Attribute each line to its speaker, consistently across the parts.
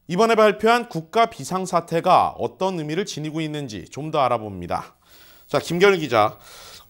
Speaker 1: 이번에 발표한 국가 비상사태가 어떤 의미를 지니고 있는지 좀 더 알아봅니다. 자, 김경일 기자.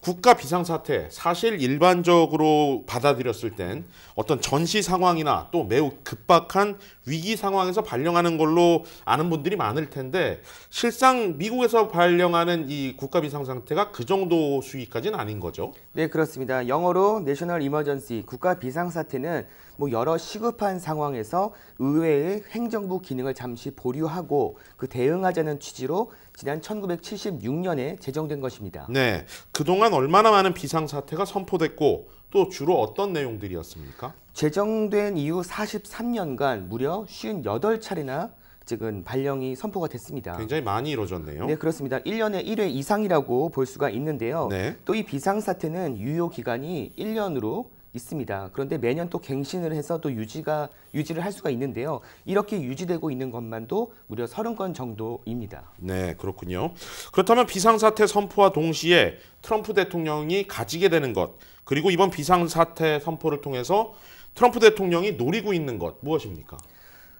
Speaker 1: 국가 비상사태, 사실 일반적으로 받아들였을 땐 어떤 전시 상황이나 또 매우 급박한 위기 상황에서 발령하는 걸로 아는 분들이 많을 텐데 실상 미국에서 발령하는 이 국가 비상사태가 그 정도 수위까지는 아닌 거죠?
Speaker 2: 네, 그렇습니다. 영어로 내셔널 이머전시, 국가 비상사태는 여러 시급한 상황에서 의회의 행정부 기능을 잠시 보류하고 그 대응하자는 취지로 지난 1976년에 제정된 것입니다.
Speaker 1: 네, 그동안 얼마나 많은 비상사태가 선포됐고 또 주로 어떤 내용들이었습니까?
Speaker 2: 제정된 이후 43년간 무려 58차례나 지금 발령이 선포가 됐습니다.
Speaker 1: 굉장히 많이 이루어졌네요.
Speaker 2: 네, 그렇습니다. 1년에 1회 이상이라고 볼 수가 있는데요.
Speaker 1: 네.
Speaker 2: 또 이 비상사태는 유효 기간이 1년으로 있습니다. 그런데 매년 또 갱신을 해서 또 유지를 할 수가 있는데요. 이렇게 유지되고 있는 것만도 무려 30건 정도입니다.
Speaker 1: 네, 그렇군요. 그렇다면 비상사태 선포와 동시에 트럼프 대통령이 가지게 되는 것, 그리고 이번 비상사태 선포를 통해서 트럼프 대통령이 노리고 있는 것 무엇입니까?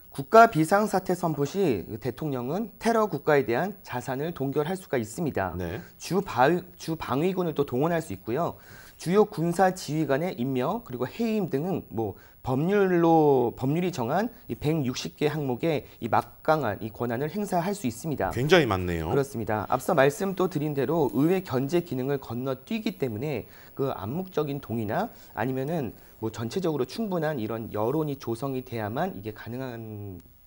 Speaker 2: 국가 비상사태 선포 시 대통령은 테러 국가에 대한 자산을 동결할 수가 있습니다.
Speaker 1: 네.
Speaker 2: 주 방위군을 또 동원할 수 있고요. 주요 군사 지휘관의 임명 그리고 해임 등은 법률이 정한 이 160개 항목의 이 막강한 이 권한을 행사할 수 있습니다.
Speaker 1: 굉장히 많네요.
Speaker 2: 그렇습니다. 앞서 말씀 또 드린 대로 의회 견제 기능을 건너뛰기 때문에 그 암묵적인 동의나 아니면은 전체적으로 충분한 이런 여론이 조성이 돼야만 이게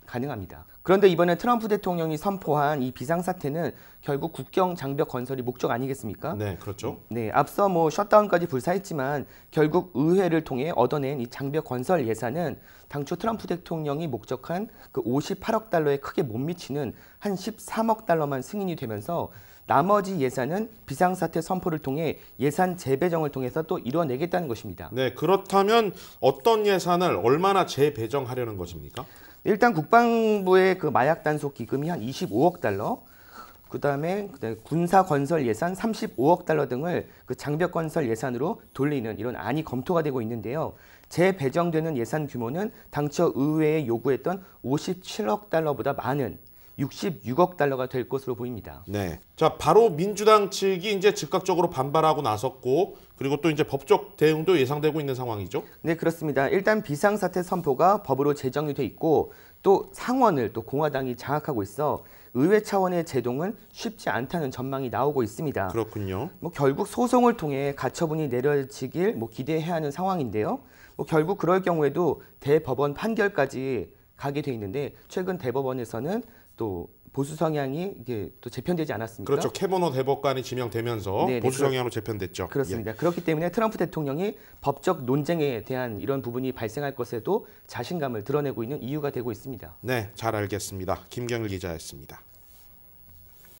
Speaker 2: 가능합니다. 그런데 이번에 트럼프 대통령이 선포한 이 비상사태는 결국 국경 장벽 건설이 목적 아니겠습니까?
Speaker 1: 네, 그렇죠.
Speaker 2: 네, 앞서 셧다운까지 불사했지만 결국 의회를 통해 얻어낸 이 장벽 건설 예산은 당초 트럼프 대통령이 목적한 그 58억 달러에 크게 못 미치는 한 13억 달러만 승인이 되면서 나머지 예산은 비상사태 선포를 통해 예산 재배정을 통해서 또 이뤄내겠다는 것입니다.
Speaker 1: 네, 그렇다면 어떤 예산을 얼마나 재배정하려는 것입니까?
Speaker 2: 일단 국방부의 그 마약 단속 기금이 한 25억 달러, 그다음에 군사 건설 예산 35억 달러 등을 그 장벽 건설 예산으로 돌리는 이런 안이 검토가 되고 있는데요. 재배정되는 예산 규모는 당초 의회에 요구했던 57억 달러보다 많은 66억 달러가 될 것으로 보입니다.
Speaker 1: 네. 자, 바로 민주당 측이 이제 즉각적으로 반발하고 나섰고, 그리고 또 이제 법적 대응도 예상되고 있는 상황이죠.
Speaker 2: 네, 그렇습니다. 일단 비상사태 선포가 법으로 제정이 돼 있고 또 상원을 또 공화당이 장악하고 있어 의회 차원의 제동은 쉽지 않다는 전망이 나오고 있습니다.
Speaker 1: 그렇군요.
Speaker 2: 결국 소송을 통해 가처분이 내려지길 기대해야 하는 상황인데요. 결국 그럴 경우에도 대법원 판결까지 가게 돼 있는데 최근 대법원에서는 또 보수 성향이 이게 또 재편되지 않았습니까?
Speaker 1: 그렇죠. 캐버너 대법관이 지명되면서
Speaker 2: 네네,
Speaker 1: 보수 성향으로 재편됐죠.
Speaker 2: 그렇습니다. 그렇기 때문에 트럼프 대통령이 법적 논쟁에 대한 이런 부분이 발생할 것에도 자신감을 드러내고 있는 이유가 되고 있습니다.
Speaker 1: 네, 잘 알겠습니다. 김경일 기자였습니다.